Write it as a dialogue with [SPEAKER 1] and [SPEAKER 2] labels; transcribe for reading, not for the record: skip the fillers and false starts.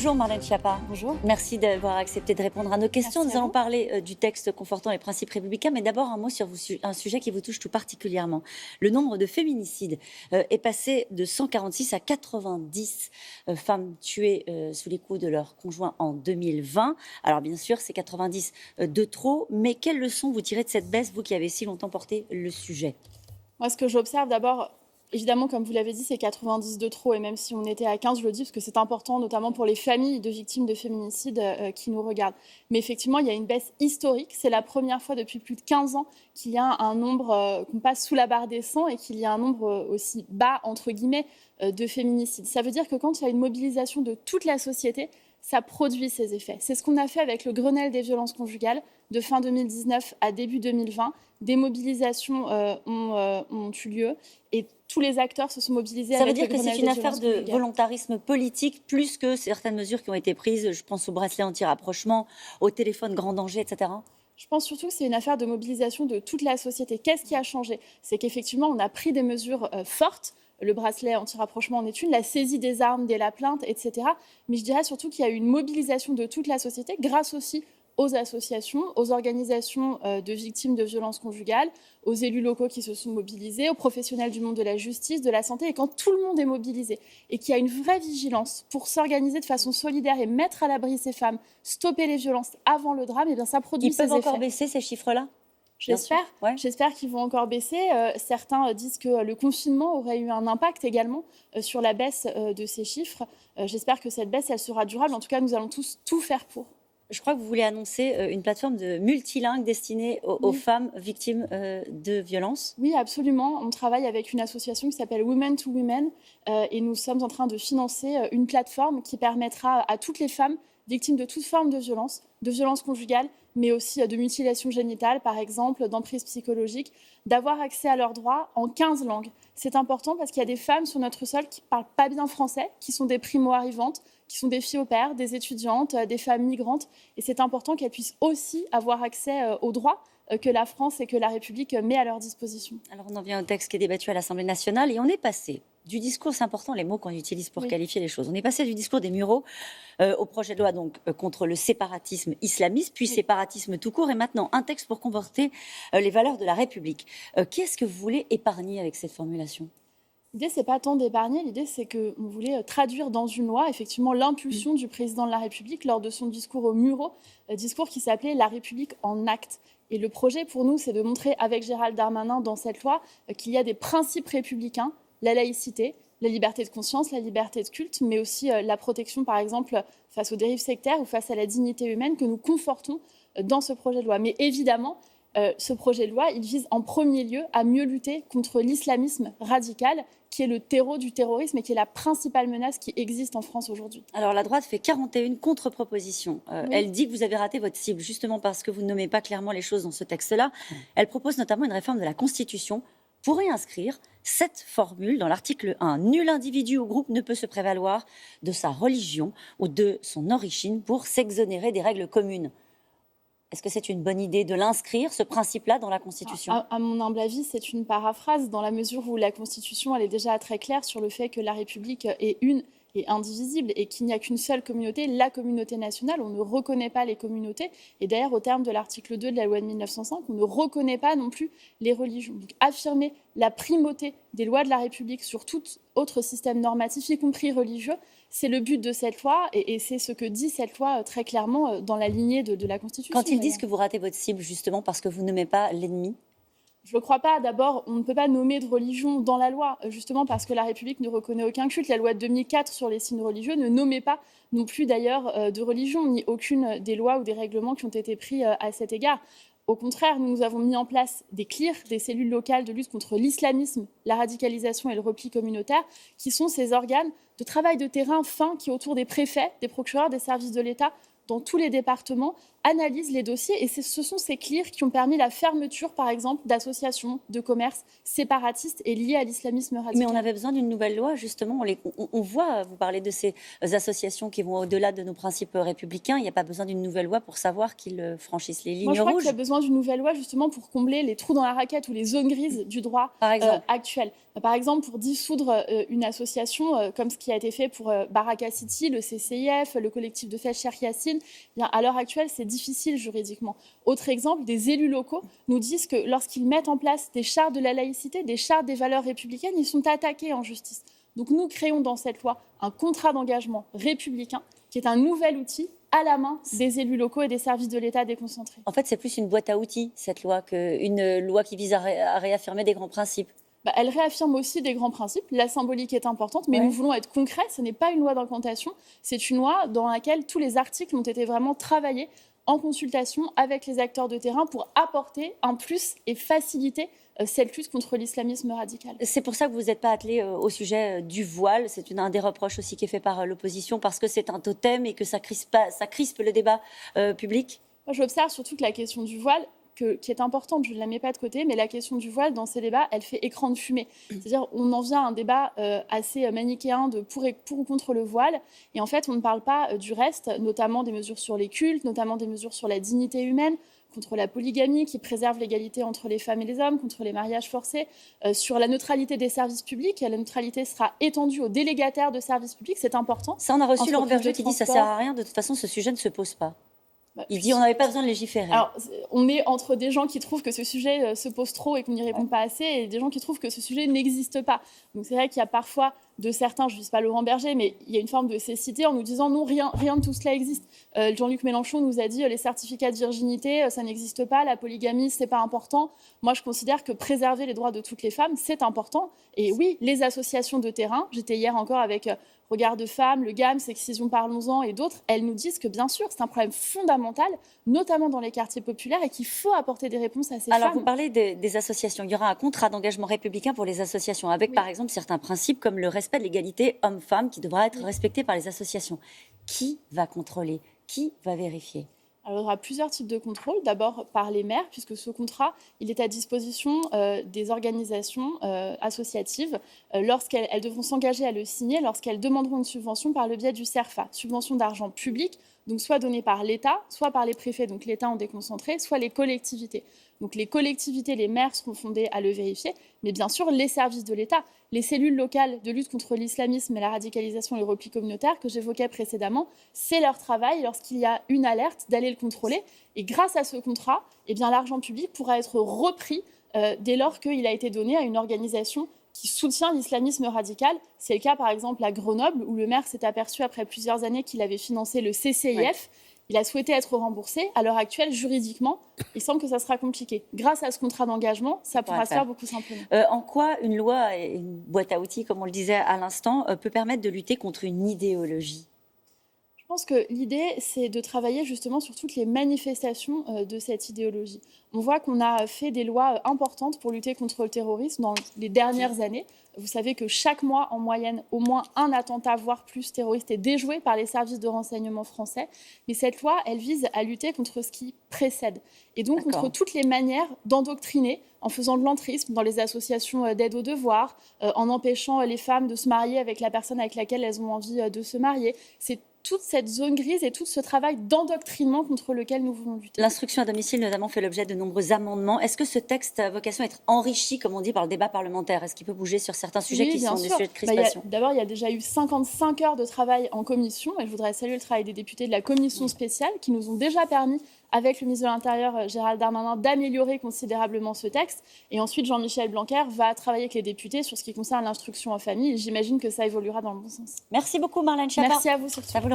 [SPEAKER 1] Bonjour Marlène Schiappa.
[SPEAKER 2] Bonjour.
[SPEAKER 1] Merci d'avoir accepté de répondre à nos questions.
[SPEAKER 2] Merci
[SPEAKER 1] Nous
[SPEAKER 2] à
[SPEAKER 1] allons
[SPEAKER 2] vous.
[SPEAKER 1] parler du texte confortant les principes républicains, mais d'abord un mot sur un sujet qui vous touche tout particulièrement. Le nombre de féminicides est passé de 146 à 90 femmes tuées sous les coups de leur conjoint en 2020. Alors bien sûr, c'est 90 de trop, mais quelles leçons vous tirez de cette baisse, vous qui avez si longtemps porté le sujet?
[SPEAKER 2] Moi, ce que j'observe d'abord, évidemment, comme vous l'avez dit, c'est 90 de trop. Et même si on était à 15, je le dis parce que c'est important, notamment pour les familles de victimes de féminicides qui nous regardent. Mais effectivement, il y a une baisse historique. C'est la première fois depuis plus de 15 ans qu'il y a un nombre, qu'on passe sous la barre des 100 et qu'il y a un nombre aussi bas, entre guillemets, de féminicides. Ça veut dire que quand il y a une mobilisation de toute la société, ça produit ses effets. C'est ce qu'on a fait avec le Grenelle des violences conjugales de fin 2019 à début 2020. Des mobilisations ont eu lieu et tous les acteurs se sont mobilisés.
[SPEAKER 1] Ça veut dire que c'est une affaire de volontarisme politique plus que certaines mesures qui ont été prises. Je pense au bracelet anti-rapprochement, au téléphone grand danger, etc.
[SPEAKER 2] Je pense surtout que c'est une affaire de mobilisation de toute la société. Qu'est-ce qui a changé? C'est qu'effectivement, on a pris des mesures fortes. Le bracelet anti-rapprochement en est une, la saisie des armes dès la plainte, etc. Mais je dirais surtout qu'il y a eu une mobilisation de toute la société grâce aussi aux associations, aux organisations de victimes de violences conjugales, aux élus locaux qui se sont mobilisés, aux professionnels du monde de la justice, de la santé. Et quand tout le monde est mobilisé et qu'il y a une vraie vigilance pour s'organiser de façon solidaire et mettre à l'abri ces femmes, stopper les violences avant le drame, et bien ça produit ses effets.
[SPEAKER 1] Ils peuvent encore baisser ces chiffres-là?
[SPEAKER 2] J'espère. Ouais. J'espère qu'ils vont encore baisser. Certains disent que le confinement aurait eu un impact également sur la baisse de ces chiffres. J'espère que cette baisse, elle sera durable. En tout cas, nous allons tous tout faire pour.
[SPEAKER 1] Je crois que vous voulez annoncer une plateforme multilingue destinée aux femmes victimes de violences.
[SPEAKER 2] Oui, absolument. On travaille avec une association qui s'appelle Women to Women et nous sommes en train de financer une plateforme qui permettra à toutes les femmes victimes de toute forme de violence conjugale, mais aussi de mutilation génitale, par exemple, d'emprise psychologique, d'avoir accès à leurs droits en 15 langues. C'est important parce qu'il y a des femmes sur notre sol qui ne parlent pas bien français, qui sont des primo-arrivantes, qui sont des filles au pair, des étudiantes, des femmes migrantes. Et c'est important qu'elles puissent aussi avoir accès aux droits que la France et que la République met à leur disposition.
[SPEAKER 1] Alors on en vient au texte qui est débattu à l'Assemblée nationale et on est passé du discours, c'est important les mots qu'on utilise pour qualifier les choses, on est passé du discours des Mureaux au projet de loi contre le séparatisme islamiste, puis séparatisme tout court, et maintenant un texte pour conforter les valeurs de la République. Qu'est-ce que vous voulez épargner avec cette formulation ?
[SPEAKER 2] L'idée, c'est pas tant d'épargner, l'idée, c'est qu'on voulait traduire dans une loi, effectivement, l'impulsion du président de la République lors de son discours aux Mureaux, discours qui s'appelait « La République en actes ». Et le projet, pour nous, c'est de montrer avec Gérald Darmanin dans cette loi qu'il y a des principes républicains, la laïcité, la liberté de conscience, la liberté de culte, mais aussi la protection, par exemple, face aux dérives sectaires ou face à la dignité humaine que nous confortons dans ce projet de loi. Mais évidemment, ce projet de loi, il vise en premier lieu à mieux lutter contre l'islamisme radical, qui est le terreau du terrorisme et qui est la principale menace qui existe en France aujourd'hui.
[SPEAKER 1] Alors la droite fait 41 contre-propositions. Elle dit que vous avez raté votre cible, justement parce que vous ne nommez pas clairement les choses dans ce texte-là. Elle propose notamment une réforme de la Constitution pour y inscrire cette formule dans l'article 1. Nul individu ou groupe ne peut se prévaloir de sa religion ou de son origine pour s'exonérer des règles communes. Est-ce que c'est une bonne idée de l'inscrire, ce principe-là, dans la Constitution ?
[SPEAKER 2] À mon humble avis, c'est une paraphrase dans la mesure où la Constitution, elle est déjà très claire sur le fait que la République est une et indivisible et qu'il n'y a qu'une seule communauté, la communauté nationale. On ne reconnaît pas les communautés. Et d'ailleurs, au terme de l'article 2 de la loi de 1905, on ne reconnaît pas non plus les religions. Donc, affirmer la primauté des lois de la République sur tout autre système normatif, y compris religieux, c'est le but de cette loi et c'est ce que dit cette loi très clairement dans la lignée de la Constitution.
[SPEAKER 1] Quand ils disent que vous ratez votre cible justement parce que vous ne nommez pas l'ennemi ?
[SPEAKER 2] Je ne le crois pas. D'abord, on ne peut pas nommer de religion dans la loi, justement parce que la République ne reconnaît aucun culte. La loi de 2004 sur les signes religieux ne nommait pas non plus d'ailleurs de religion, ni aucune des lois ou des règlements qui ont été pris à cet égard. Au contraire, nous avons mis en place des CLIR, des cellules locales de lutte contre l'islamisme, la radicalisation et le repli communautaire, qui sont ces organes de travail de terrain fins qui, autour des préfets, des procureurs, des services de l'État, dans tous les départements, analyse les dossiers et ce sont ces CLIR qui ont permis la fermeture, par exemple, d'associations de commerce séparatistes et liées à l'islamisme radical.
[SPEAKER 1] Mais on avait besoin d'une nouvelle loi, justement. On voit, vous parlez de ces associations qui vont au-delà de nos principes républicains. Il n'y a pas besoin d'une nouvelle loi pour savoir qu'ils franchissent les lignes rouges.
[SPEAKER 2] Moi, je crois qu'il y a besoin d'une nouvelle loi, justement, pour combler les trous dans la raquette ou les zones grises du droit actuel. Par exemple, pour dissoudre une association, comme ce qui a été fait pour Baraka City, le CCIF, le collectif de fête Cheikh Yassine, à l'heure actuelle, c'est difficile juridiquement. Autre exemple, des élus locaux nous disent que lorsqu'ils mettent en place des chartes de la laïcité, des chartes des valeurs républicaines, ils sont attaqués en justice. Donc nous créons dans cette loi un contrat d'engagement républicain qui est un nouvel outil à la main des élus locaux et des services de l'État déconcentrés.
[SPEAKER 1] En fait, c'est plus une boîte à outils, cette loi, qu'une loi qui vise à réaffirmer des grands principes.
[SPEAKER 2] Elle réaffirme aussi des grands principes. La symbolique est importante, mais nous voulons être concrets. Ce n'est pas une loi d'incantation. C'est une loi dans laquelle tous les articles ont été vraiment travaillés en consultation avec les acteurs de terrain pour apporter un plus et faciliter cette lutte contre l'islamisme radical.
[SPEAKER 1] C'est pour ça que vous n'êtes pas attelé au sujet du voile. C'est un des reproches aussi qui est fait par l'opposition, parce que c'est un totem et que ça crispe le débat public.
[SPEAKER 2] Moi, j'observe surtout que la question du voile, qui est importante, je ne la mets pas de côté, mais la question du voile, dans ces débats, elle fait écran de fumée. C'est-à-dire, on en vient à un débat assez manichéen de pour ou contre le voile, et en fait, on ne parle pas du reste, notamment des mesures sur les cultes, notamment des mesures sur la dignité humaine, contre la polygamie qui préserve l'égalité entre les femmes et les hommes, contre les mariages forcés, sur la neutralité des services publics. La neutralité sera étendue aux délégataires de services publics, c'est important.
[SPEAKER 1] Ça, on a reçu Laurent Berger qui dit ça ne sert à rien, de toute façon, ce sujet ne se pose pas. Il dit on n'avait pas besoin de légiférer.
[SPEAKER 2] Alors, on est entre des gens qui trouvent que ce sujet se pose trop et qu'on n'y répond pas assez, et des gens qui trouvent que ce sujet n'existe pas. Donc c'est vrai qu'il y a parfois de certains, je ne vise pas Laurent Berger, mais il y a une forme de cécité en nous disant non, rien de tout cela existe. Jean-Luc Mélenchon nous a dit les certificats de virginité, ça n'existe pas, la polygamie, c'est pas important. Moi, je considère que préserver les droits de toutes les femmes, c'est important. Et oui, les associations de terrain, j'étais hier encore avec Regard de Femmes, le GAM, Sexisme, Parlons-en et d'autres, elles nous disent que bien sûr, c'est un problème fondamental, notamment dans les quartiers populaires, et qu'il faut apporter des réponses à ces femmes.
[SPEAKER 1] Alors, vous parlez des associations. Il y aura un contrat d'engagement républicain pour les associations, avec par exemple certains principes comme le respect de l'égalité homme-femme qui devra être respecté par les associations. Qui va contrôler? Qui va vérifier?
[SPEAKER 2] Alors, il y aura plusieurs types de contrôle. D'abord par les maires, puisque ce contrat, il est à disposition des organisations associatives lorsqu'elles devront s'engager à le signer, lorsqu'elles demanderont une subvention par le biais du CERFA, subvention d'argent public, donc soit donnée par l'État, soit par les préfets, donc l'État en déconcentré, soit les collectivités. Donc les collectivités, les maires seront fondés à le vérifier, mais bien sûr les services de l'État, les cellules locales de lutte contre l'islamisme et la radicalisation et le repli communautaire que j'évoquais précédemment, c'est leur travail lorsqu'il y a une alerte d'aller le contrôler. Et grâce à ce contrat, eh bien, l'argent public pourra être repris dès lors qu'il a été donné à une organisation qui soutient l'islamisme radical. C'est le cas par exemple à Grenoble où le maire s'est aperçu après plusieurs années qu'il avait financé le CCIF. Ouais. Il a souhaité être remboursé. À l'heure actuelle, juridiquement, il semble que ça sera compliqué. Grâce à ce contrat d'engagement, ça pourra se faire beaucoup simplement.
[SPEAKER 1] En quoi une loi, une boîte à outils, comme on le disait à l'instant, peut permettre de lutter contre une idéologie ?
[SPEAKER 2] Je pense que l'idée, c'est de travailler justement sur toutes les manifestations de cette idéologie. On voit qu'on a fait des lois importantes pour lutter contre le terrorisme dans les dernières années. Vous savez que chaque mois, en moyenne, au moins un attentat, voire plus, terroriste est déjoué par les services de renseignement français. Mais cette loi, elle vise à lutter contre ce qui précède. Et donc contre toutes les manières d'endoctriner, en faisant de l'entrisme dans les associations d'aide aux devoirs, en empêchant les femmes de se marier avec la personne avec laquelle elles ont envie de se marier. C'est toute cette zone grise et tout ce travail d'endoctrinement contre lequel nous voulons lutter.
[SPEAKER 1] L'instruction à domicile, notamment, fait l'objet de nombreux amendements. Est-ce que ce texte a vocation à être enrichi, comme on dit, par le débat parlementaire ? Est-ce qu'il peut bouger sur certains sujets qui sont des sujets de crispation ?
[SPEAKER 2] D'abord, il y a déjà eu 55 heures de travail en commission, et je voudrais saluer le travail des députés de la commission spéciale qui nous ont déjà permis, avec le ministre de l'Intérieur, Gérald Darmanin, d'améliorer considérablement ce texte. Et ensuite, Jean-Michel Blanquer va travailler avec les députés sur ce qui concerne l'instruction en famille. Et j'imagine que ça évoluera dans le bon sens.
[SPEAKER 1] Merci beaucoup, Marlène Schiappa.
[SPEAKER 2] Merci à vous surtout.